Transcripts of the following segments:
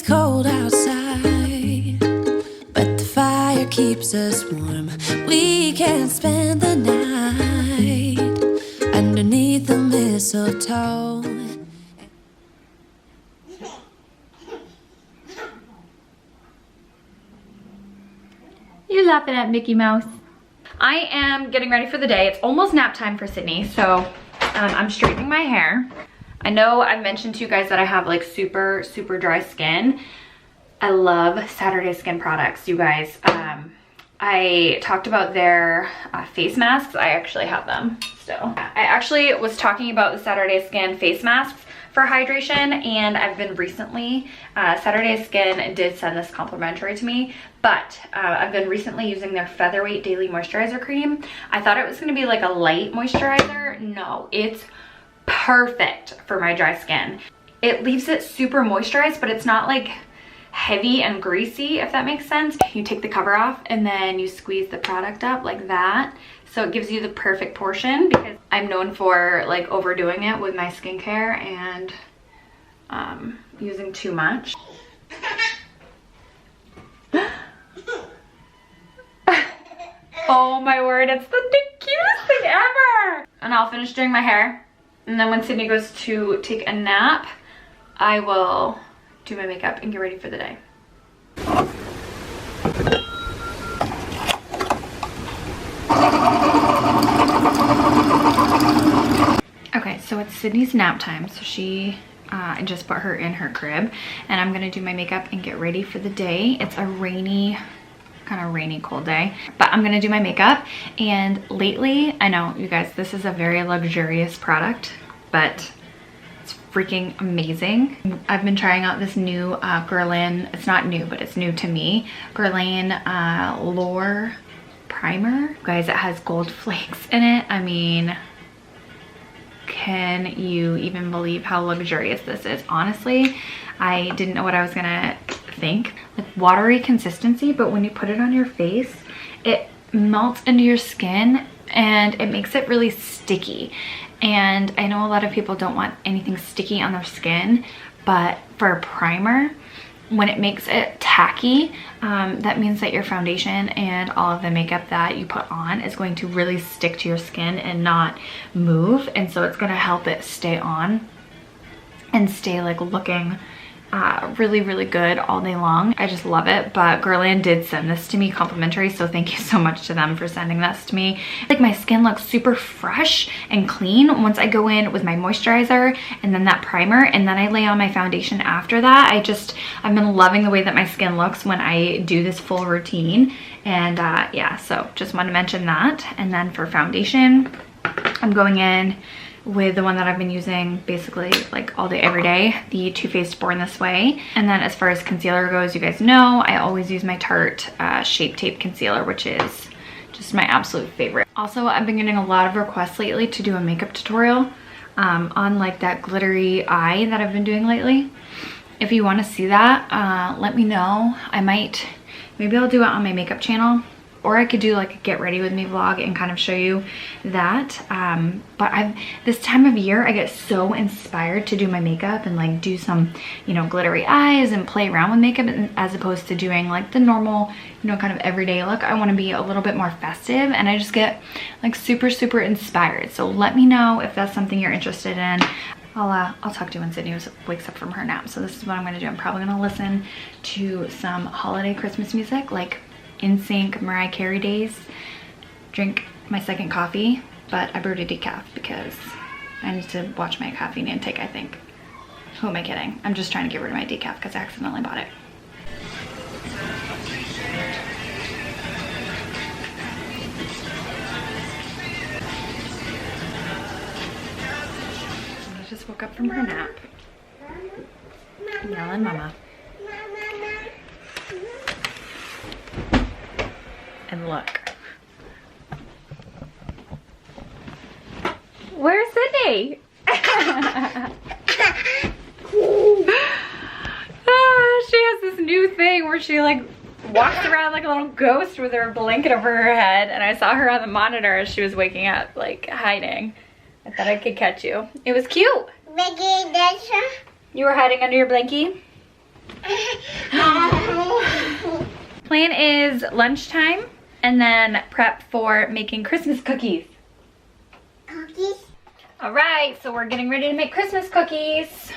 cold outside, but the fire keeps us warm. We can spend the night underneath the mistletoe. You're laughing at Mickey Mouse. I am getting ready for the day. It's almost nap time for Sydney, so I'm straightening my hair. I know I've mentioned to you guys that I have like super dry skin. I love Saturday Skin products, you guys. I talked about their face masks. I actually have them still. I actually was talking about the Saturday Skin face masks for hydration, and I've been recently, Saturday Skin did send this complimentary to me, but I've been recently using their Featherweight Daily Moisturizer Cream. I thought it was gonna be like a light moisturizer. No, it's perfect for my dry skin. It leaves it super moisturized, but it's not like heavy and greasy, if that makes sense. You take the cover off and then you squeeze the product up like that. So it gives you the perfect portion, because I'm known for like overdoing it with my skincare and using too much. Oh my word, it's the cutest thing ever! And I'll finish doing my hair, and then when Sydney goes to take a nap, I will do my makeup and get ready for the day. Okay, so it's Sydney's nap time, so I just put her in her crib, and I'm gonna do my makeup and get ready for the day. It's a rainy, kind of rainy, cold day, but I'm gonna do my makeup. And lately, I know you guys, this is a very luxurious product, but it's freaking amazing. I've been trying out this new Guerlain, it's not new, but it's new to me, Guerlain Lure Primer. Guys, it has gold flakes in it. I mean, can you even believe how luxurious this is? Honestly, I didn't know what I was gonna think. Like watery consistency, but when you put it on your face, it melts into your skin and it makes it really sticky. And I know a lot of people don't want anything sticky on their skin, but for a primer, when it makes it tacky, that means that your foundation and all of the makeup that you put on is going to really stick to your skin and not move. And so it's gonna help it stay on and stay like looking really good all day long. I just love it. But Guerlain did send this to me complimentary, so thank you so much to them for sending this to me. Like my skin looks super fresh and clean once I go in with my moisturizer and then that primer, and then I lay on my foundation after that. I've been loving the way that my skin looks when I do this full routine. And yeah, so just want to mention that. And then for foundation, I'm going in with the one that I've been using basically like all day, every day, the Too Faced Born This Way. And then as far as concealer goes, you guys know I always use my Tarte Shape Tape Concealer, which is just my absolute favorite. Also, I've been getting a lot of requests lately to do a makeup tutorial on like that glittery eye that I've been doing lately. If you want to see that, let me know. Maybe I'll do it on my makeup channel, or I could do like a get ready with me vlog and kind of show you that. But this time of year, I get so inspired to do my makeup and like do some, you know, glittery eyes and play around with makeup, as opposed to doing like the normal, you know, kind of everyday look. I want to be a little bit more festive, and I just get like super inspired. So let me know if that's something you're interested in. I'll talk to you when Sydney wakes up from her nap. So this is what I'm gonna do. I'm probably gonna listen to some holiday Christmas music, like NSYNC, Mariah Carey days, drink my second coffee, but I brewed a decaf because I need to watch my caffeine intake, I think. Who am I kidding? I'm just trying to get rid of my decaf because I accidentally bought it. I just woke up from her nap. Yelling mama. And look. Where's Sydney? She has this new thing where she like walks around like a little ghost with her blanket over her head, and I saw her on the monitor as she was waking up, like hiding. I thought I could catch you. It was cute. You were hiding under your blankie? Plan is lunchtime and then prep for making Christmas cookies. Cookies? Alright, so we're getting ready to make Christmas cookies.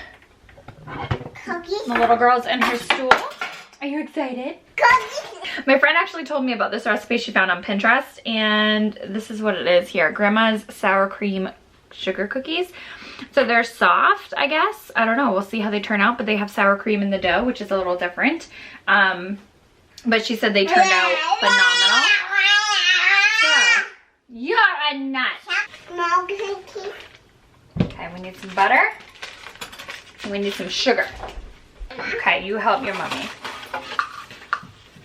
Cookies? The little girl's in her stool. Are you excited? Cookies? My friend actually told me about this recipe she found on Pinterest, and this is what it is here. Grandma's sour cream sugar cookies. So they're soft, I guess. I don't know. We'll see how they turn out, but they have sour cream in the dough, which is a little different. But she said they turned out phenomenal. So, you're a nut. Small cookies. Okay, we need some butter. And we need some sugar. Okay, you help your mommy.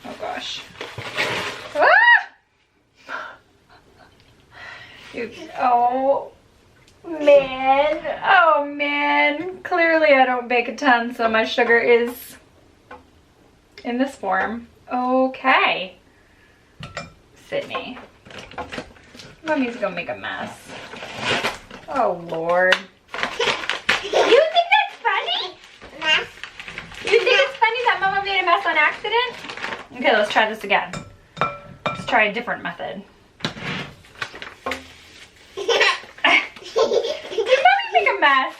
Oh gosh. Ah! Oh man. Oh man. Clearly I don't bake a ton, so my sugar is in this form. Okay. Sydney. Mommy's gonna make a mess. Oh Lord. You think that's funny? Mess. You think it's funny that Mama made a mess on accident? Okay, let's try this again. Let's try a different method. Did Mommy make a mess?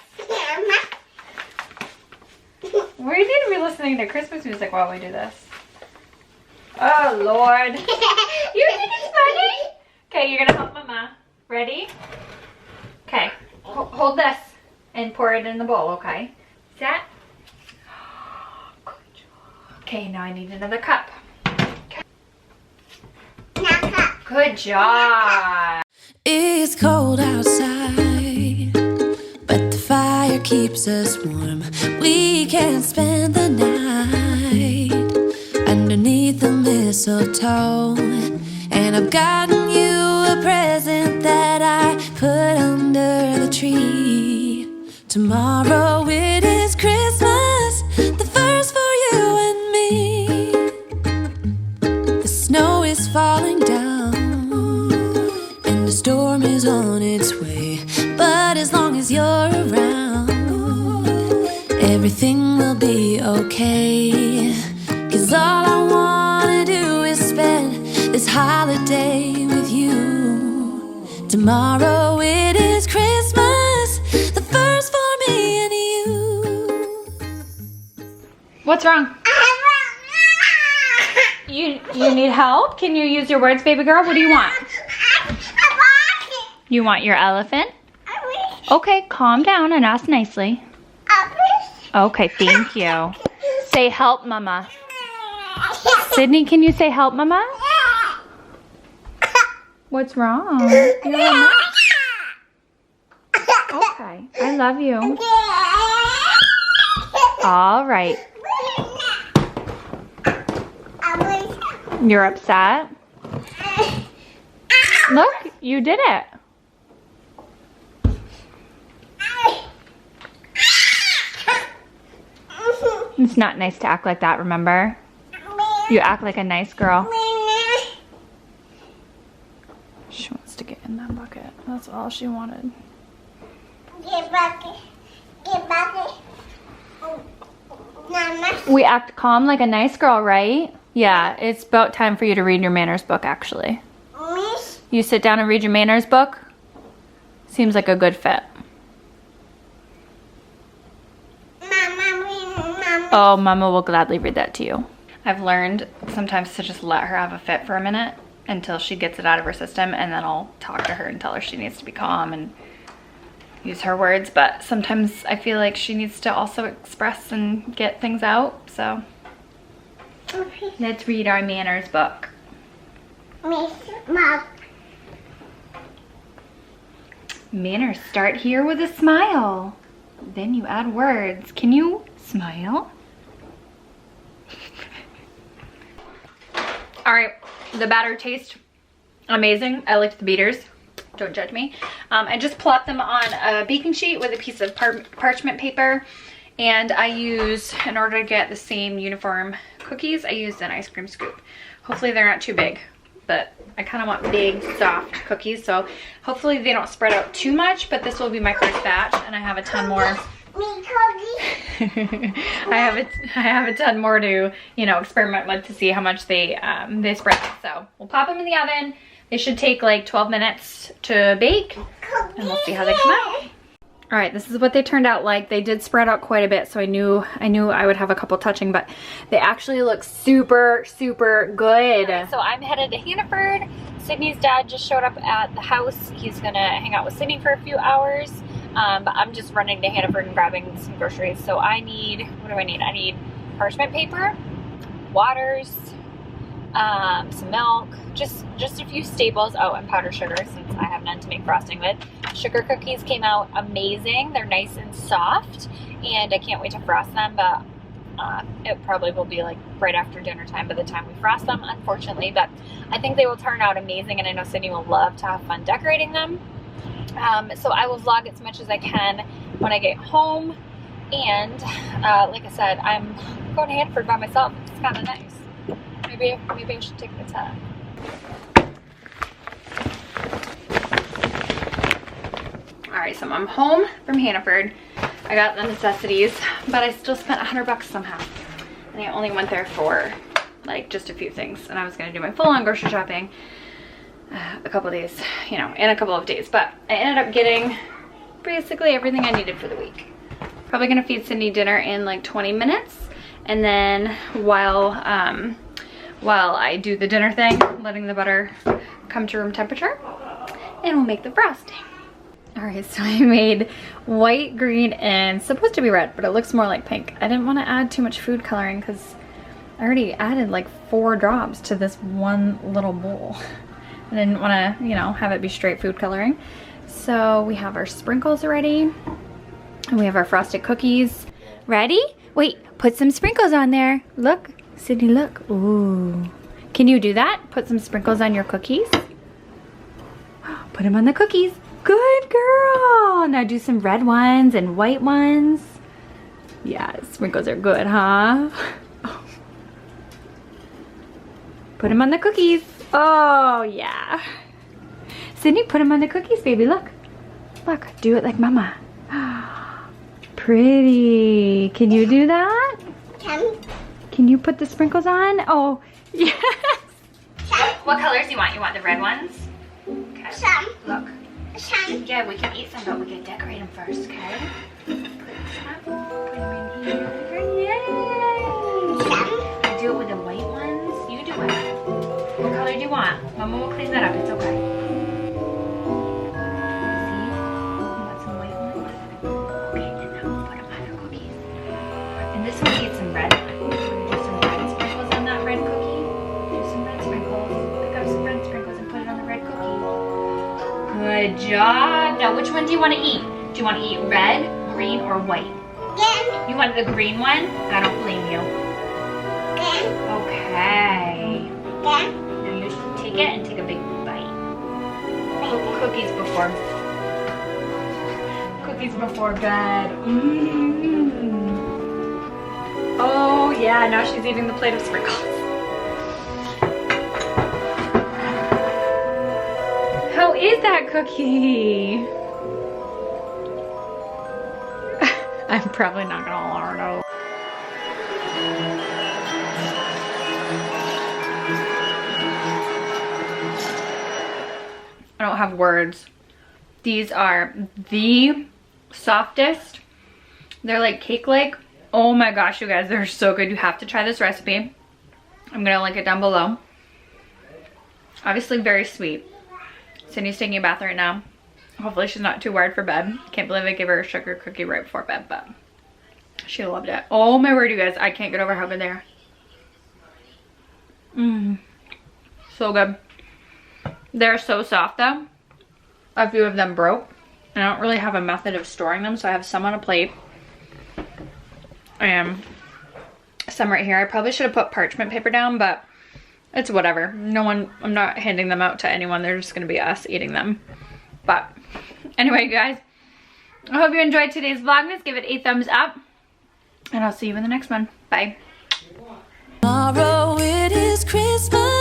We need to be listening to Christmas music while we do this. Oh Lord. You think it's funny? Okay, you're gonna help Mama. Ready? Okay, hold this and pour it in the bowl, okay? Set. Good job. Okay, now I need another cup. Okay. Good job. It's cold outside, but the fire keeps us warm. We can spend the night underneath the mistletoe. And I've gotten you a present that I put under the tree. Tomorrow it is Christmas, the first for you and me. The snow is falling down and the storm is on its way. But as long as you're around, everything will be okay. 'Cause all I wanna do is spend this holiday with you. Tomorrow it is Christmas, the first for me and you. What's wrong? You need help? Can you use your words, baby girl? What do you want? You want your elephant? Okay, calm down and ask nicely. Okay, thank you. Say help, Mama. Sydney, can you say help, Mama? What's wrong? You're a mess. Okay, I love you. All right. You're upset? Look, you did it. It's not nice to act like that, remember? You act like a nice girl. She wants to get in that bucket. That's all she wanted. Get bucket. Get bucket. Mama. We act calm like a nice girl, right? Yeah, it's about time for you to read your manners book, actually. Miss. You sit down and read your manners book? Seems like a good fit. Mama. Oh, Mama will gladly read that to you. I've learned sometimes to just let her have a fit for a minute until she gets it out of her system, and then I'll talk to her and tell her she needs to be calm and use her words. But sometimes I feel like she needs to also express and get things out, so Okay. let's read our manners book. Miss. Mom. Manners start here with a smile. Then you add words. Can you smile? All right, the batter tastes amazing. I liked the beaters. Don't judge me. I just plopped them on a baking sheet with a piece of parchment paper, and I used, in order to get the same uniform cookies, I used an ice cream scoop. Hopefully they're not too big, but I kind of want big, soft cookies, so hopefully they don't spread out too much, but this will be my first batch, and I have a ton more Me cookie. I have a ton more to, you know, experiment with to see how much they spread. So we'll pop them in the oven. They should take like 12 minutes to bake, and we'll see how they come out. All right, this is what they turned out like. They did spread out quite a bit, so I knew I would have a couple touching, but they actually look super, super good. So I'm headed to Hannaford. Sydney's dad just showed up at the house. He's gonna hang out with Sydney for a few hours, but I'm just running to Hannaford and grabbing some groceries. So I need, what do I need? I need parchment paper, waters, some milk, just a few staples. Oh, and powdered sugar, since I have none to make frosting with. Sugar cookies came out amazing. They're nice and soft, and I can't wait to frost them, but it probably will be like right after dinner time by the time we frost them, unfortunately, but I think they will turn out amazing, and I know Sydney will love to have fun decorating them. So I will vlog as much as I can when I get home, and like I said, I'm going to Hannaford by myself. It's kind of nice. Maybe I should take the test. Alright, so I'm home from Hannaford. I got the necessities, but I still spent $100 somehow. And I only went there for like just a few things. And I was gonna do my full-on grocery shopping a couple of days, you know, in a couple of days. But I ended up getting basically everything I needed for the week. Probably gonna feed Sydney dinner in like 20 minutes. And then while I do the dinner thing, letting the butter come to room temperature, and we'll make the frosting. All right, so I made white, green, and supposed to be red, but it looks more like pink. I didn't want to add too much food coloring because I already added like 4 drops to this one little bowl. I didn't want to, you know, have it be straight food coloring. So we have our sprinkles ready, and we have our frosted cookies. Ready? Wait, put some sprinkles on there. Look, Sydney, look. Ooh. Can you do that? Put some sprinkles on your cookies. Put them on the cookies. Good girl. Now do some red ones and white ones. Yeah, sprinkles are good, huh? Put them on the cookies. Oh, yeah. Sydney, put them on the cookies, baby. Look. Look, do it like mama. Pretty. Can you do that? Can you put the sprinkles on? Oh, yes. What colors do you want? You want the red ones? Okay. Some. Look. Some. Yeah, we can eat some, but we can decorate them first, okay? Put them in here. Yay! I do it with the white ones. You do it. What color do you want? Mama will clean that up. It's okay. See? You want some white ones? Okay, and now we'll put them on our cookies. And this one needs some red. Do some red sprinkles on that red cookie. Do some red sprinkles. Pick up some red sprinkles and put it on the red cookie. Good job. Now, which one do you want to eat? Do you want to eat red, green, or white? Green. You want the green one? I don't blame you. Green. Okay. Green. Now you should take it and take a big bite. Cookies before bed. Oh yeah, now she's eating the plate of sprinkles. How is that cookie? I'm probably not gonna let her know. I don't have words. These are the softest. They're like cake-like. Oh my gosh, you guys, they're so good. You have to try this recipe. I'm gonna link it down below. Obviously very sweet. Sydney's taking a bath right now. Hopefully she's not too wired for bed. Can't believe I gave her a sugar cookie right before bed, but she loved it. Oh my word, you guys, I can't get over how good they are. So good. They're so soft though. A few of them broke. I don't really have a method of storing them, so I have some on a plate and some right here. I probably should have put parchment paper down, but it's whatever. No one, I'm not handing them out to anyone. They're just gonna be us eating them. But anyway, guys, I hope you enjoyed today's Vlogmas. Give it a thumbs up, and I'll see you in the next one. Bye. Tomorrow it is Christmas.